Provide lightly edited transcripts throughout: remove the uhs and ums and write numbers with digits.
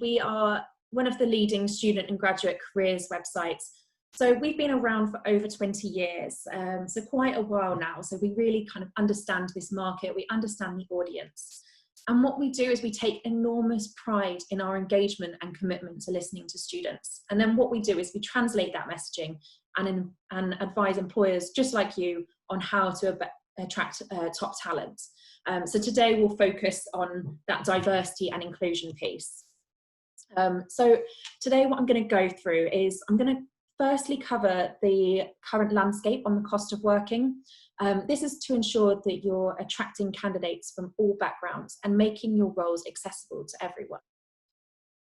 we are one of the leading student and graduate careers websites. So we've been around for over 20 years, so quite a while now. So we really kind of understand this market, we understand the audience. And what we do is we take enormous pride in our engagement and commitment to listening to students. And then what we do is we translate that messaging and advise employers just like you on how to attract top talent. So today we'll focus on that diversity and inclusion piece. So today what I'm going to go through is I'm going to firstly cover the current landscape on the cost of working. This is to ensure that you're attracting candidates from all backgrounds and making your roles accessible to everyone.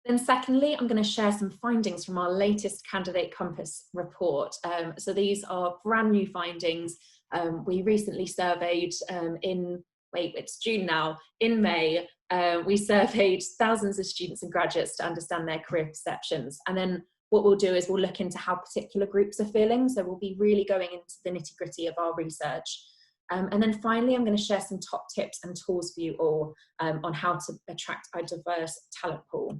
Then secondly, I'm going to share some findings from our latest Candidate Compass report. So these are brand new findings. We recently surveyed it's June now, in May, we surveyed thousands of students and graduates to understand their career perceptions. And then what we'll do is we'll look into how particular groups are feeling. So we'll be really going into the nitty-gritty of our research. And then finally, I'm going to share some top tips and tools for you all on how to attract a diverse talent pool.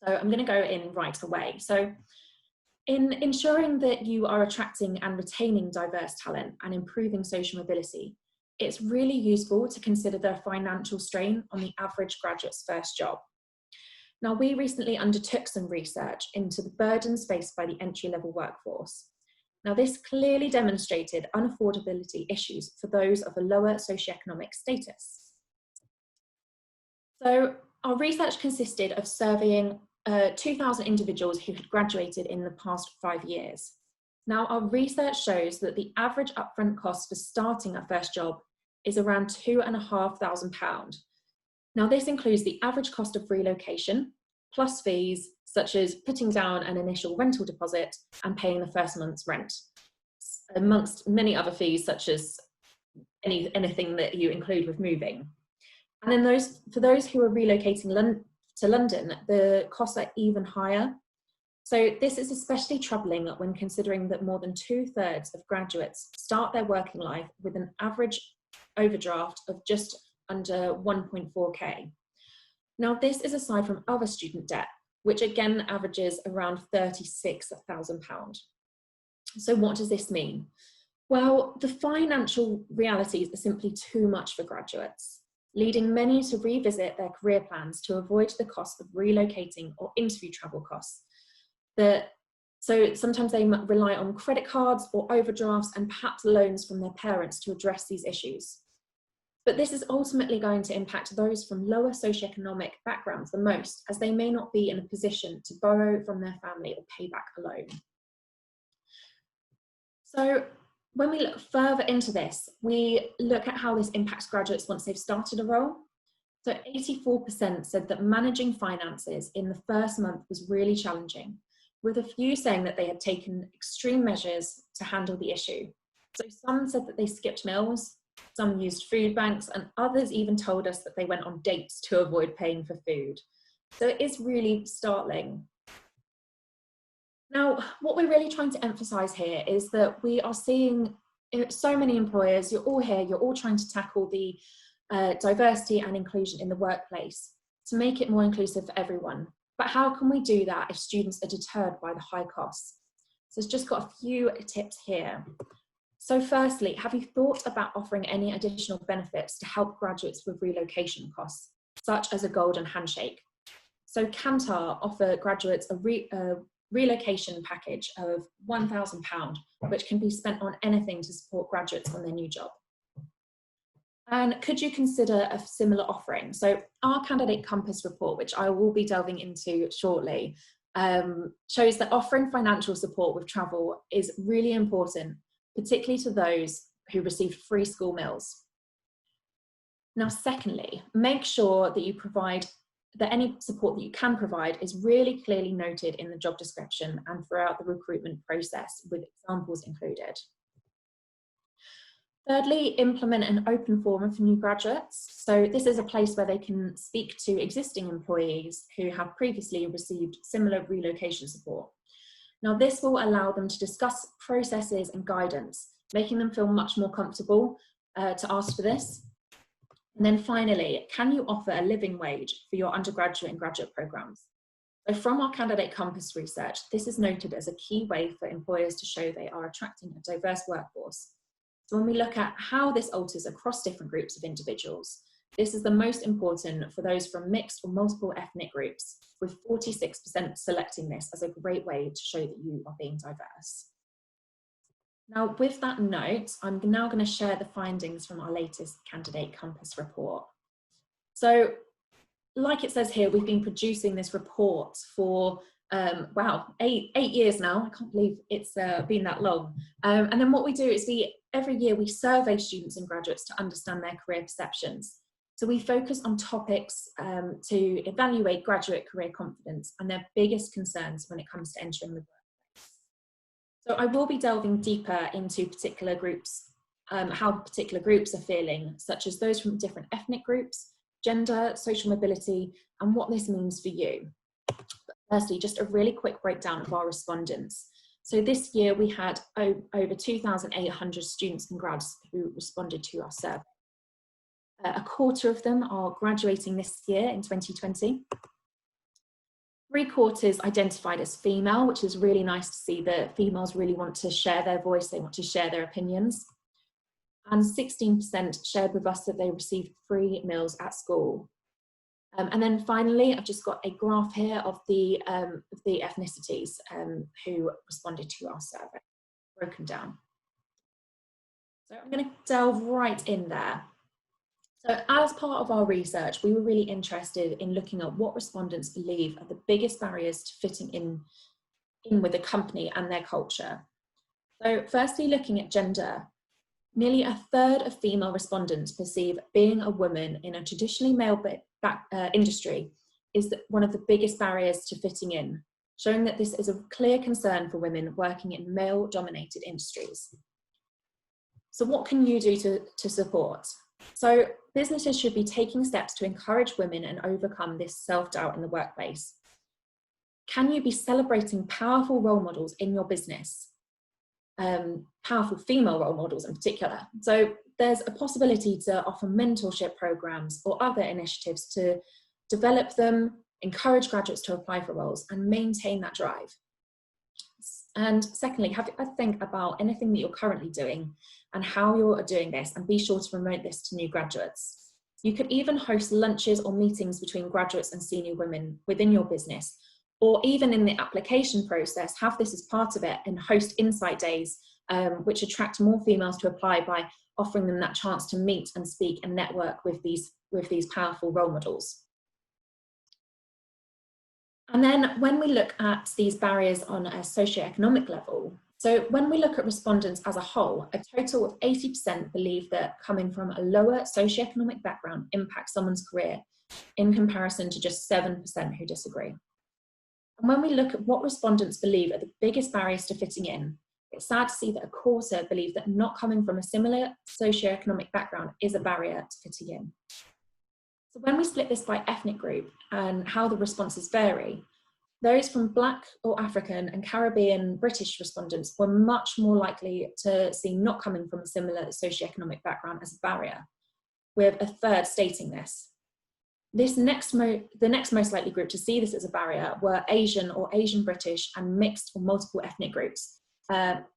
So I'm going to go in right away. So in ensuring that you are attracting and retaining diverse talent and improving social mobility, it's really useful to consider the financial strain on the average graduate's first job. Now, we recently undertook some research into the burdens faced by the entry-level workforce. Now, this clearly demonstrated unaffordability issues for those of a lower socioeconomic status. So our research consisted of surveying 2,000 individuals who had graduated in the past 5 years. Now, our research shows that the average upfront cost for starting a first job is around £2,500. Now, this includes the average cost of relocation, plus fees such as putting down an initial rental deposit and paying the first month's rent, amongst many other fees such as anything that you include with moving. And then for those who are relocating to London, the costs are even higher. So this is especially troubling when considering that more than 2/3 of graduates start their working life with an average overdraft of just under 1.4k. Now, this is aside from other student debt, which again averages around £36,000. So what does this mean? Well, the financial realities are simply too much for graduates, leading many to revisit their career plans to avoid the cost of relocating or interview travel costs. So sometimes they rely on credit cards or overdrafts and perhaps loans from their parents to address these issues. But this is ultimately going to impact those from lower socioeconomic backgrounds the most, as they may not be in a position to borrow from their family or pay back a loan. So when we look further into this, we look at how this impacts graduates once they've started a role. So 84% said that managing finances in the first month was really challenging, with a few saying that they had taken extreme measures to handle the issue. So some said that they skipped meals, some used food banks, and others even told us that they went on dates to avoid paying for food. So it is really startling. Now, what we're really trying to emphasize here is that we are seeing so many employers, you're all here, you're all trying to tackle the diversity and inclusion in the workplace to make it more inclusive for everyone. But how can we do that if students are deterred by the high costs? So it's just got a few tips here. So firstly, have you thought about offering any additional benefits to help graduates with relocation costs, such as a golden handshake? So Kantar offer graduates a relocation package of £1,000, which can be spent on anything to support graduates on their new job. And could you consider a similar offering? So our Candidate Compass report, which I will be delving into shortly, shows that offering financial support with travel is really important, particularly to those who receive free school meals. Now, secondly, make sure that you provide that any support that you can provide is really clearly noted in the job description and throughout the recruitment process, with examples included. Thirdly, implement an open forum for new graduates. So this is a place where they can speak to existing employees who have previously received similar relocation support. Now, this will allow them to discuss processes and guidance, making them feel much more comfortable to ask for this. And then finally, can you offer a living wage for your undergraduate and graduate programs? So from our candidate compass research, this is noted as a key way for employers to show they are attracting a diverse workforce. So when we look at how this alters across different groups of individuals, this is the most important for those from mixed or multiple ethnic groups, with 46% selecting this as a great way to show that you are being diverse. Now, with that note, I'm now going to share the findings from our latest Candidate Compass report. So, like it says here, we've been producing this report for, wow, eight years now. I can't believe it's been that long. And then what we do is every year we survey students and graduates to understand their career perceptions. So we focus on topics to evaluate graduate career confidence and their biggest concerns when it comes to entering the workplace. So I will be delving deeper into particular groups, how particular groups are feeling, such as those from different ethnic groups, gender, social mobility, and what this means for you. But firstly, just a really quick breakdown of our respondents. So this year we had over 2,800 students and grads who responded to our survey. A quarter of them are graduating this year in 2020. 3/4 identified as female, which is really nice to see that females really want to share their voice, they want to share their opinions. And 16% shared with us that they received free meals at school. And then finally, I've just got a graph here of the ethnicities who responded to our survey, broken down. So I'm going to delve right in there. So as part of our research, we were really interested in looking at what respondents believe are the biggest barriers to fitting in with a company and their culture. So firstly, looking at gender, nearly 1/3 of female respondents perceive being a woman in a traditionally male industry is one of the biggest barriers to fitting in, showing that this is a clear concern for women working in male-dominated industries. So what can you do to support? So businesses should be taking steps to encourage women and overcome this self-doubt in the workplace. Can you be celebrating powerful role models in your business? Powerful female role models in particular. So there's a possibility to offer mentorship programs or other initiatives to develop them, encourage graduates to apply for roles and maintain that drive. And secondly, have a think about anything that you're currently doing and how you're doing this, and be sure to promote this to new graduates. You could even host lunches or meetings between graduates and senior women within your business, or even in the application process, have this as part of it and host insight days, which attract more females to apply by offering them that chance to meet and speak and network with these powerful role models. And then when we look at these barriers on a socioeconomic level, so when we look at respondents as a whole, a total of 80% believe that coming from a lower socioeconomic background impacts someone's career, in comparison to just 7% who disagree. And when we look at what respondents believe are the biggest barriers to fitting in, it's sad to see that 1/4 believe that not coming from a similar socioeconomic background is a barrier to fitting in. So when we split this by ethnic group and how the responses vary, those from Black or African and Caribbean British respondents were much more likely to see not coming from a similar socioeconomic background as a barrier, with 1/3 stating this. The next most likely group to see this as a barrier were Asian or Asian British and mixed or multiple ethnic groups,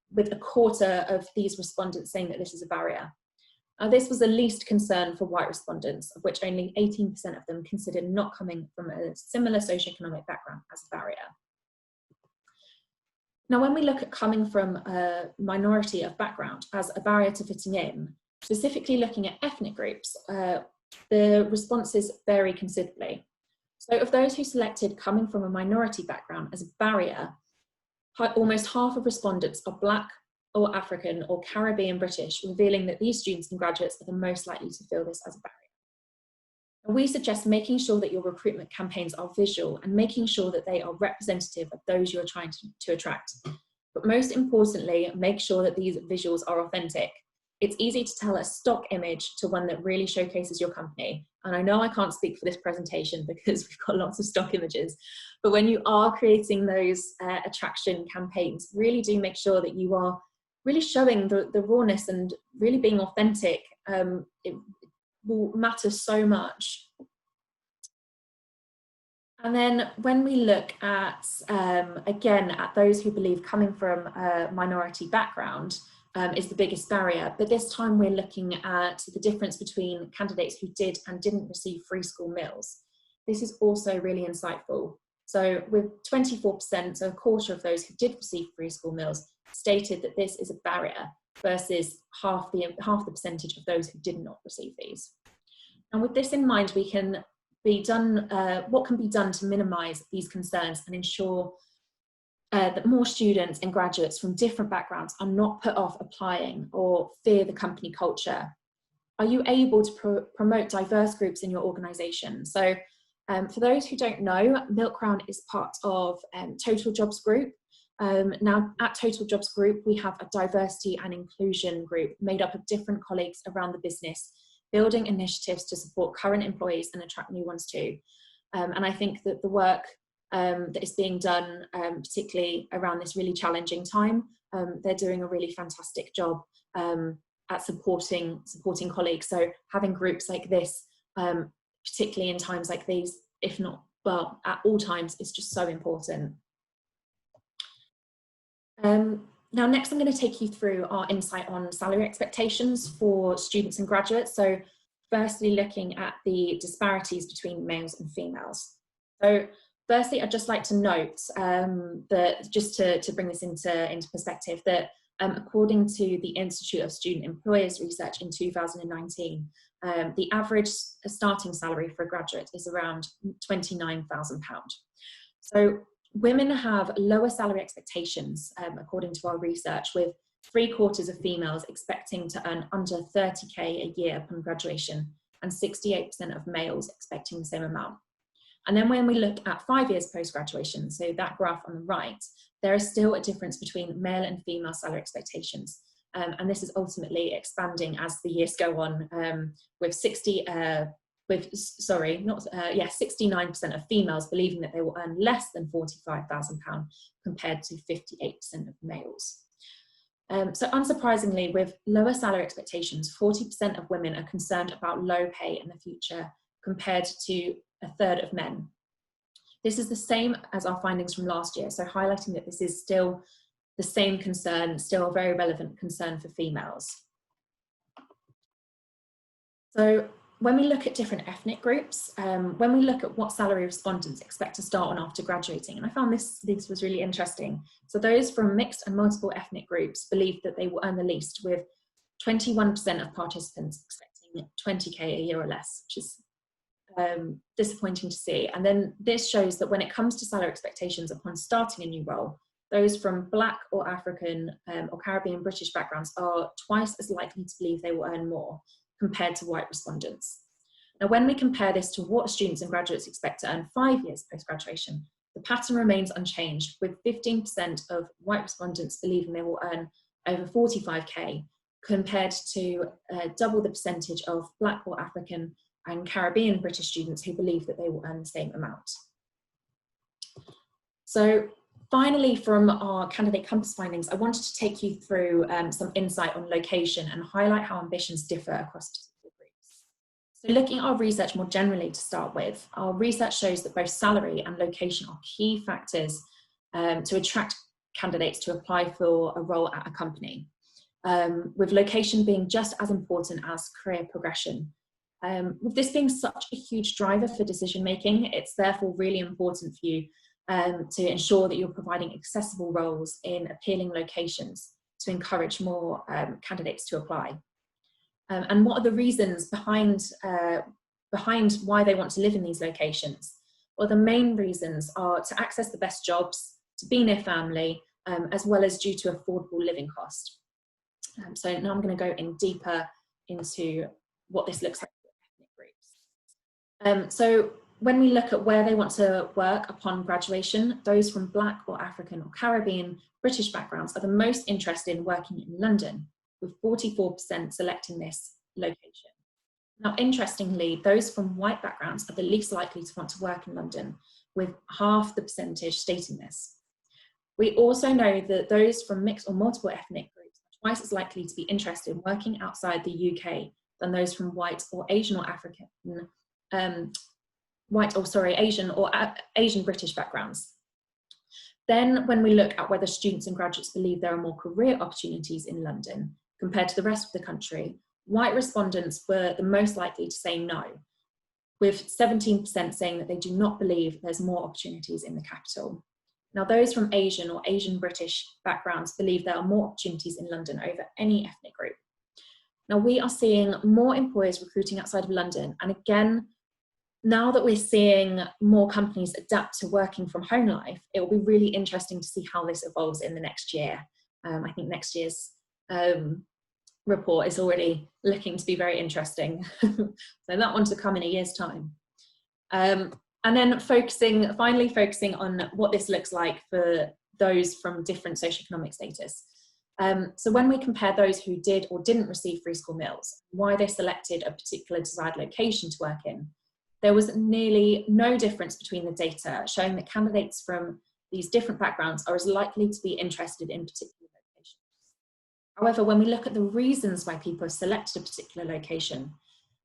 with 1/4 of these respondents saying that this is a barrier. This was the least concern for white respondents, of which only 18% of them considered not coming from a similar socioeconomic background as a barrier. Now, when we look at coming from a minority of background as a barrier to fitting in, specifically looking at ethnic groups, the responses vary considerably. So of those who selected coming from a minority background as a barrier, almost half of respondents are Black or African or Caribbean British, revealing that these students and graduates are the most likely to feel this as a barrier. And we suggest making sure that your recruitment campaigns are visual and making sure that they are representative of those you're trying to attract. But most importantly, make sure that these visuals are authentic. It's easy to tell a stock image to one that really showcases your company. And I know I can't speak for this presentation because we've got lots of stock images, but when you are creating those attraction campaigns, really do make sure that you are really showing the rawness and really being authentic. It will matter so much. And then when we look at, again, at those who believe coming from a minority background is the biggest barrier, but this time we're looking at the difference between candidates who did and didn't receive free school meals. This is also really insightful. So with 24%, so a quarter of those who did receive free school meals stated that this is a barrier versus half the percentage of those who did not receive these. And with this in mind, what can be done to minimise these concerns and ensure that more students and graduates from different backgrounds are not put off applying or fear the company culture? Are you able to promote diverse groups in your organisation? So for those who don't know, Milkround is part of Total Jobs Group. Now at Total Jobs Group, we have a diversity and inclusion group made up of different colleagues around the business, building initiatives to support current employees and attract new ones too. And I think that the work that is being done, particularly around this really challenging time, they're doing a really fantastic job at supporting colleagues. So having groups like this, particularly in times like these, if not, well, at all times, is just so important. Now, next I'm going to take you through our insight on salary expectations for students and graduates. So firstly, looking at the disparities between males and females. So firstly, I'd just like to note that, just to bring this into perspective, that according to the Institute of Student Employers research in 2019, the average starting salary for a graduate is around £29,000. So women have lower salary expectations, according to our research, with 3/4 of females expecting to earn under 30k a year upon graduation, and 68% of males expecting the same amount. And then when we look at 5 years post-graduation, so that graph on the right, there is still a difference between male and female salary expectations. And this is ultimately expanding as the years go on, with 69% of females believing that they will earn less than £45,000 compared to 58% of males. So unsurprisingly, with lower salary expectations, 40% of women are concerned about low pay in the future compared to 1/3 of men. This is the same as our findings from last year, so highlighting that this is still the same concern, still a very relevant concern for females. So when we look at different ethnic groups, when we look at what salary respondents expect to start on after graduating, and I found this was really interesting. So those from mixed and multiple ethnic groups believe that they will earn the least, with 21% of participants expecting 20k a year or less, which is disappointing to see. And then this shows that when it comes to salary expectations upon starting a new role, those from Black or African or Caribbean British backgrounds are twice as likely to believe they will earn more compared to white respondents. Now, when we compare this to what students and graduates expect to earn 5 years post-graduation, the pattern remains unchanged, with 15% of white respondents believing they will earn over 45k, compared to double the percentage of Black or African and Caribbean British students who believe that they will earn the same amount. So finally, from our candidate compass findings, I wanted to take you through some insight on location and highlight how ambitions differ across particular groups. So looking at our research more generally to start with, our research shows that both salary and location are key factors to attract candidates to apply for a role at a company, with location being just as important as career progression. With this being such a huge driver for decision making, it's therefore really important for you to ensure that you're providing accessible roles in appealing locations to encourage more candidates to apply. And what are the reasons behind why they want to live in these locations? Well, the main reasons are to access the best jobs, to be near family, as well as due to affordable living cost. So now I'm going to go in deeper into what this looks like for ethnic groups. So when we look at where they want to work upon graduation, those from Black or African or Caribbean British backgrounds are the most interested in working in London, with 44% selecting this location. Now, interestingly, those from white backgrounds are the least likely to want to work in London, with half the percentage stating this. We also know that those from mixed or multiple ethnic groups are twice as likely to be interested in working outside the UK than those from white or Asian or African Asian or Asian British backgrounds. Then when we look at whether students and graduates believe there are more career opportunities in London compared to the rest of the country, white respondents were the most likely to say no, with 17% saying that they do not believe there's more opportunities in the capital. Now, those from Asian or Asian British backgrounds believe there are more opportunities in London over any ethnic group. Now, we are seeing more employers recruiting outside of London. And again, now that we're seeing more companies adapt to working from home life, it will be really interesting to see how this evolves in the next year. I think next year's report is already looking to be very interesting. So that one to come in a year's time. And then finally focusing on what this looks like for those from different socioeconomic status. So when we compare those who did or didn't receive free school meals, why they selected a particular desired location to work in, there was nearly no difference between the data, showing that candidates from these different backgrounds are as likely to be interested in particular locations. However, when we look at the reasons why people have selected a particular location,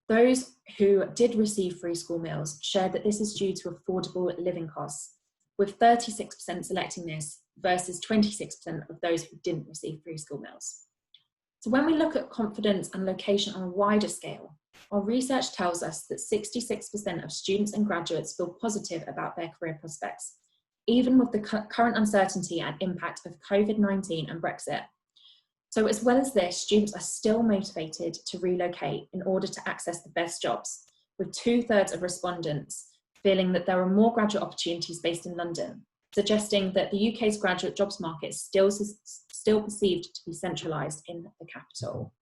those who did receive free school meals shared that this is due to affordable living costs, with 36% selecting this versus 26% of those who didn't receive free school meals. So when we look at confidence and location on a wider scale, our research tells us that 66% of students and graduates feel positive about their career prospects, even with the current uncertainty and impact of COVID-19 and Brexit. So as well as this, students are still motivated to relocate in order to access the best jobs, with 2/3 of respondents feeling that there are more graduate opportunities based in London, suggesting that the UK's graduate jobs market is still perceived to be centralised in the capital.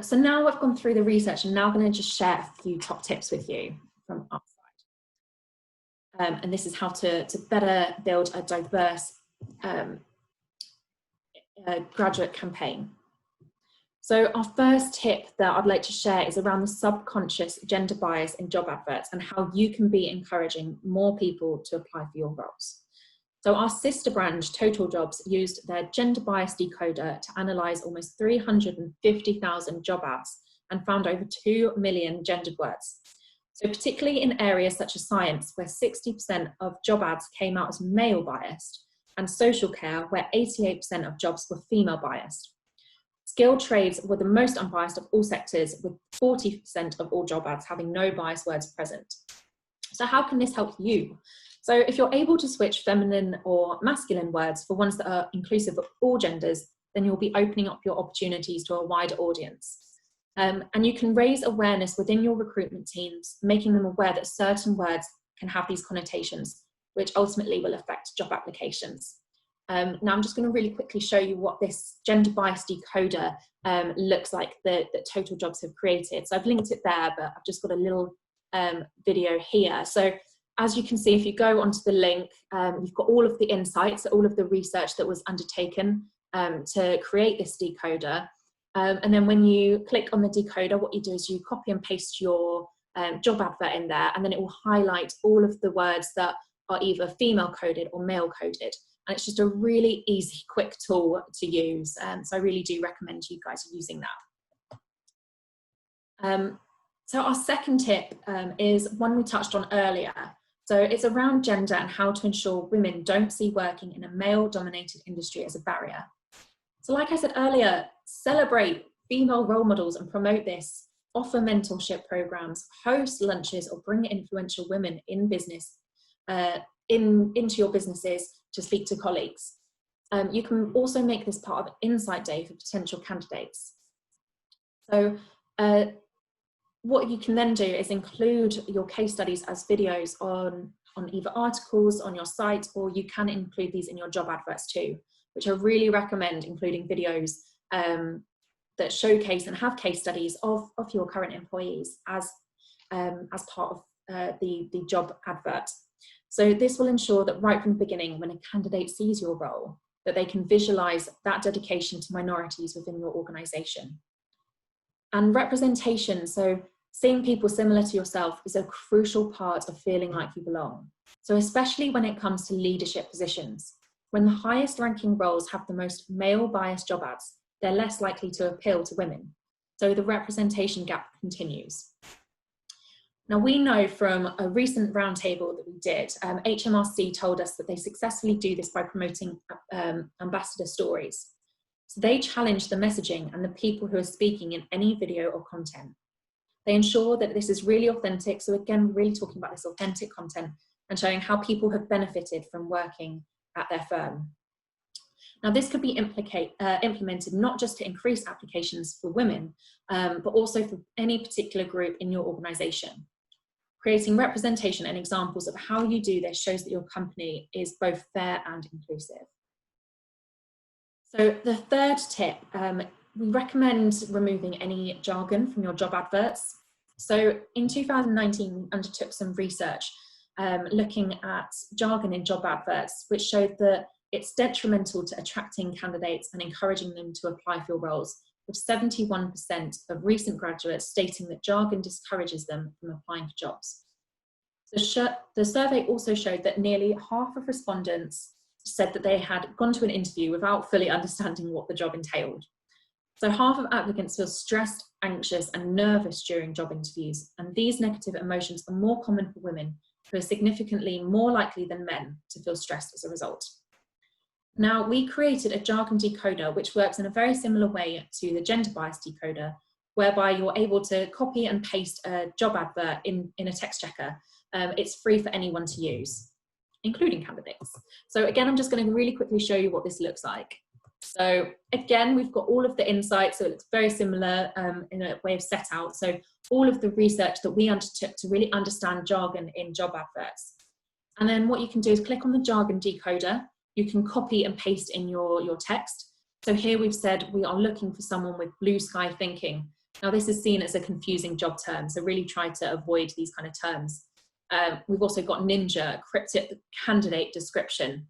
So now I've gone through the research, and now I'm going to just share a few top tips with you from our side. And this is how to better build a diverse graduate campaign. So our first tip that I'd like to share is around the subconscious gender bias in job adverts and how you can be encouraging more people to apply for your roles. So our sister brand, Total Jobs, used their gender bias decoder to analyse almost 350,000 job ads and found over 2 million gendered words. So particularly in areas such as science, where 60% of job ads came out as male biased, and social care, where 88% of jobs were female biased. Skilled trades were the most unbiased of all sectors, with 40% of all job ads having no bias words present. So how can this help you? So if you're able to switch feminine or masculine words for ones that are inclusive of all genders, then you'll be opening up your opportunities to a wider audience. And you can raise awareness within your recruitment teams, making them aware that certain words can have these connotations, which ultimately will affect job applications. Now I'm just going to really quickly show you what this gender bias decoder looks like that Total Jobs have created. So I've linked it there, but I've just got a little video here. So as you can see, if you go onto the link, you've got all of the insights, all of the research that was undertaken to create this decoder. And then when you click on the decoder, what you do is you copy and paste your job advert in there, and then it will highlight all of the words that are either female coded or male coded. And it's just a really easy, quick tool to use. So I really do recommend you guys using that. So our second tip is one we touched on earlier. So it's around gender and how to ensure women don't see working in a male-dominated industry as a barrier. So like I said earlier, celebrate female role models and promote this. Offer mentorship programs, host lunches, or bring influential women in business into your businesses to speak to colleagues. You can also make this part of Insight Day for potential candidates. So what you can then do is include your case studies as videos on either articles on your site, or you can include these in your job adverts too, which I really recommend including videos that showcase and have case studies of your current employees as part of the job advert. So this will ensure that right from the beginning, when a candidate sees your role, that they can visualize that dedication to minorities within your organization. And representation, so seeing people similar to yourself, is a crucial part of feeling like you belong. So especially when it comes to leadership positions, when the highest ranking roles have the most male biased job ads, they're less likely to appeal to women. So the representation gap continues. Now, we know from a recent roundtable that we did, HMRC told us that they successfully do this by promoting ambassador stories. So they challenge the messaging and the people who are speaking in any video or content. They ensure that this is really authentic. So again, we're really talking about this authentic content and showing how people have benefited from working at their firm. Now, this could be implemented not just to increase applications for women, but also for any particular group in your organisation. Creating representation and examples of how you do this shows that your company is both fair and inclusive. So the third tip, we recommend removing any jargon from your job adverts. So in 2019, we undertook some research looking at jargon in job adverts, which showed that it's detrimental to attracting candidates and encouraging them to apply for roles, with 71% of recent graduates stating that jargon discourages them from applying for jobs. The survey also showed that nearly half of respondents said that they had gone to an interview without fully understanding what the job entailed. So half of applicants feel stressed, anxious, and nervous during job interviews, and these negative emotions are more common for women, who are significantly more likely than men to feel stressed as a result. Now, we created a jargon decoder which works in a very similar way to the gender bias decoder, whereby you're able to copy and paste a job advert in a text checker. It's free for anyone to use, including candidates. So again, I'm just going to really quickly show you what this looks like. So again, we've got all of the insights, so it looks very similar in a way of set out. So all of the research that we undertook to really understand jargon in job adverts. And then what you can do is click on the jargon decoder. You can copy and paste in your text. So here we've said we are looking for someone with blue sky thinking. Now this is seen as a confusing job term, so really try to avoid these kind of terms. We've also got ninja, cryptic candidate description,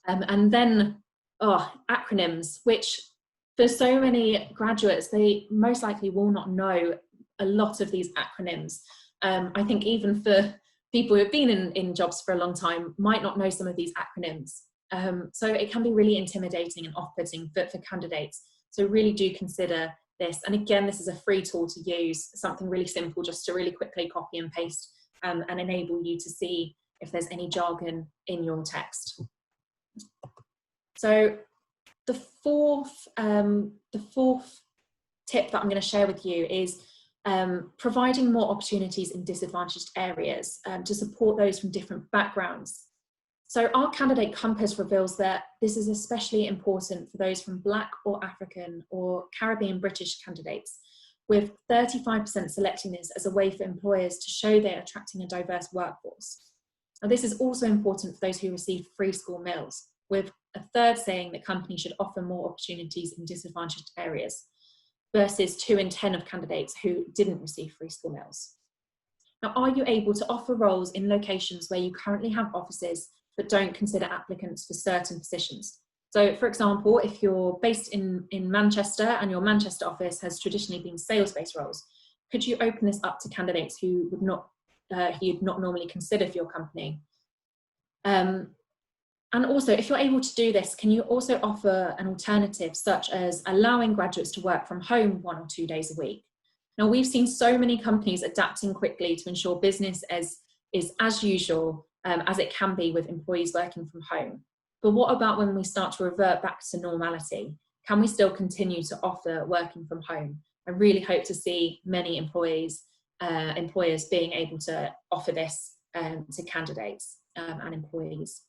and then acronyms, which for so many graduates, they most likely will not know a lot of these acronyms. I think even for people who have been in jobs for a long time might not know some of these acronyms. So it can be really intimidating and off-putting for candidates. So really do consider this. And again, this is a free tool to use, something really simple just to really quickly copy and paste and enable you to see if there's any jargon in your text. So the fourth tip that I'm going to share with you is providing more opportunities in disadvantaged areas to support those from different backgrounds. So our candidate compass reveals that this is especially important for those from Black or African or Caribbean British candidates, with 35% selecting this as a way for employers to show they're attracting a diverse workforce. Now, this is also important for those who receive free school meals, with a third saying that companies should offer more opportunities in disadvantaged areas, versus 2 in 10 of candidates who didn't receive free school meals. Now, are you able to offer roles in locations where you currently have offices but don't consider applicants for certain positions? So for example, if you're based in Manchester and your Manchester office has traditionally been sales-based roles, could you open this up to candidates who would not, you'd not normally consider for your company? And also, if you're able to do this, can you also offer an alternative such as allowing graduates to work from home 1 or 2 days a week? Now, we've seen so many companies adapting quickly to ensure business is as usual as it can be with employees working from home. But what about when we start to revert back to normality? Can we still continue to offer working from home? I really hope to see many employers being able to offer this to candidates and employees.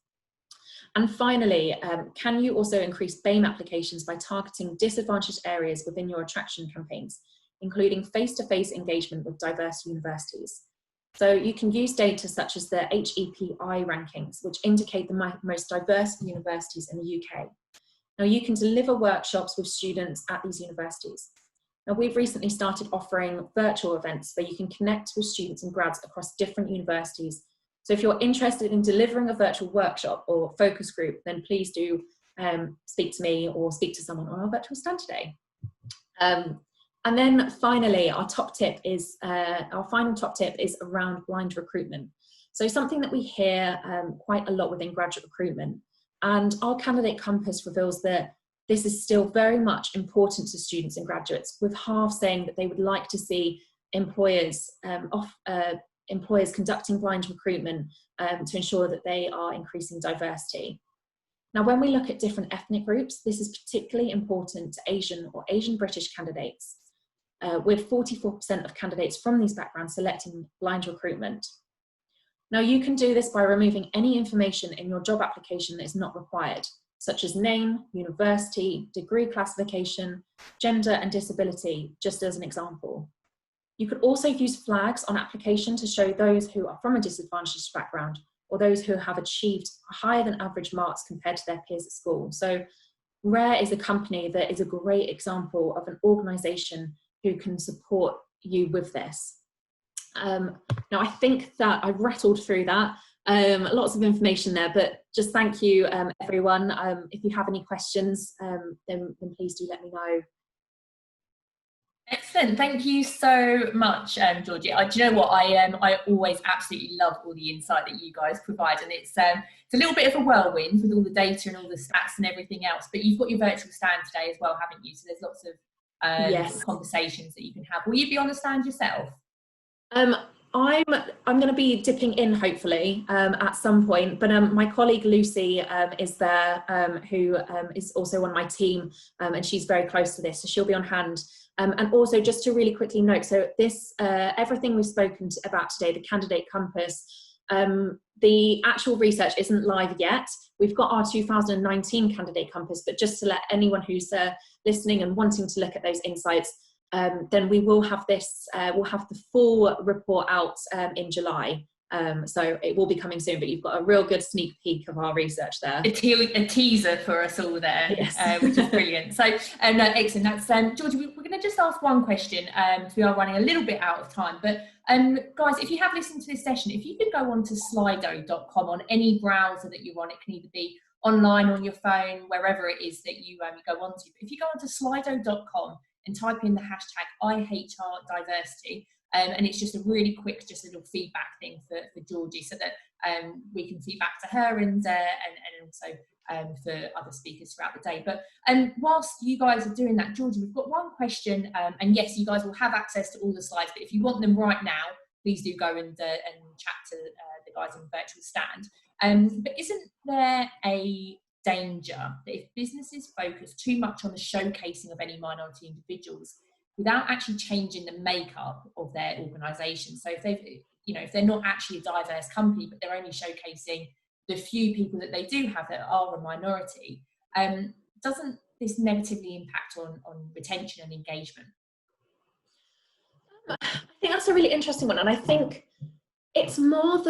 And finally, can you also increase BAME applications by targeting disadvantaged areas within your attraction campaigns, including face-to-face engagement with diverse universities? So you can use data such as the HEPI rankings, which indicate the most diverse universities in the UK. Now, you can deliver workshops with students at these universities. Now, we've recently started offering virtual events where you can connect with students and grads across different universities. So if you're interested in delivering a virtual workshop or focus group, then please do speak to me or speak to someone on our virtual stand today. And then finally, our final top tip is around blind recruitment. So something that we hear quite a lot within graduate recruitment, and our candidate compass reveals that this is still very much important to students and graduates, with half saying that they would like to see employers employers conducting blind recruitment to ensure that they are increasing diversity. Now, when we look at different ethnic groups, this is particularly important to Asian or Asian British candidates, with 44% of candidates from these backgrounds selecting blind recruitment. Now, you can do this by removing any information in your job application that is not required, such as name, university, degree classification, gender and disability, just as an example. You could also use flags on application to show those who are from a disadvantaged background or those who have achieved higher than average marks compared to their peers at school. So RARE is a company that is a great example of an organisation who can support you with this. Now, I think that I've rattled through that, lots of information there, but just thank you, everyone. If you have any questions, then please do let me know. Excellent, thank you so much, Georgie. Do you know what, I always absolutely love all the insight that you guys provide, and it's a little bit of a whirlwind with all the data and all the stats and everything else, but you've got your virtual stand today as well, haven't you? So there's lots of yes, conversations that you can have. Will you be on the stand yourself? I'm going to be dipping in hopefully at some point, but my colleague Lucy is there, who is also on my team, and she's very close to this, so she'll be on hand. And also, just to really quickly note, so this everything we've spoken about today, the candidate compass, the actual research isn't live yet. We've got our 2019 candidate compass, but just to let anyone who's listening and wanting to look at those insights, then we will have this, we'll have the full report out in July. So it will be coming soon, but you've got a real good sneak peek of our research there. A teaser for us all there, yes. Which is brilliant. So, no, excellent. That's Georgie. We're going to just ask one question, because we are running a little bit out of time. But guys, if you have listened to this session, if you could go on to slido.com on any browser that you're on, it can either be online on your phone, wherever it is that you go onto. But if you go onto slido.com and type in the hashtag IHRdiversity, and it's just a really quick, just a little feedback thing for Georgie, so that we can feed back to her and also for other speakers throughout the day. But whilst you guys are doing that, Georgie, we've got one question, and yes, you guys will have access to all the slides, but if you want them right now, please do go and chat to the guys on the virtual stand. But isn't there a danger that if businesses focus too much on the showcasing of any minority individuals without actually changing the makeup of their organisation? So if they're not actually a diverse company, but they're only showcasing the few people that they do have that are a minority, doesn't this negatively impact on retention and engagement? I think that's a really interesting one, and I think it's more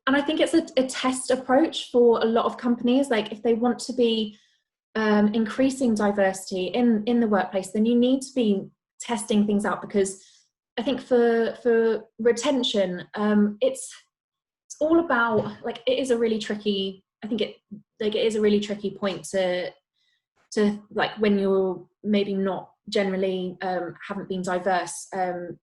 and I think it's a test approach for a lot of companies. Like, if they want to be increasing diversity in the workplace, then you need to be testing things out, because I think for retention, it's all about, like, it is a really tricky, I think it is a really tricky point to like, when you're maybe not generally haven't been diverse and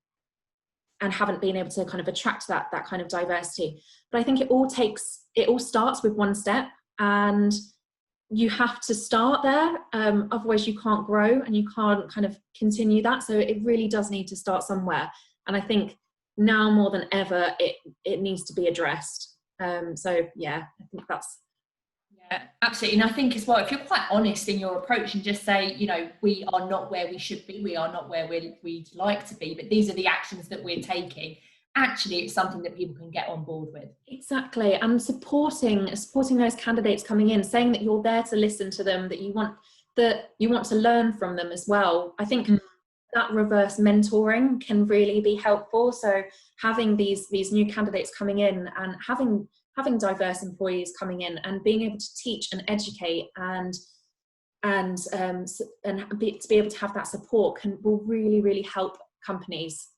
haven't been able to kind of attract that kind of diversity. But I think it all starts with one step, and you have to start there, otherwise you can't grow and you can't kind of continue that. So it really does need to start somewhere, and I think now more than ever it needs to be addressed. So yeah, I think that's... Yeah, absolutely. And I think as well, if you're quite honest in your approach and just say, we are not where we should be, we are not where we'd like to be, but these are the actions that we're taking, actually it's something that people can get on board with. Exactly. And supporting those candidates coming in, saying that you're there to listen to them, that you want to learn from them as well. I think that reverse mentoring can really be helpful. So having these new candidates coming in and having diverse employees coming in and being able to teach and educate and to be able to have that support will really, really help companies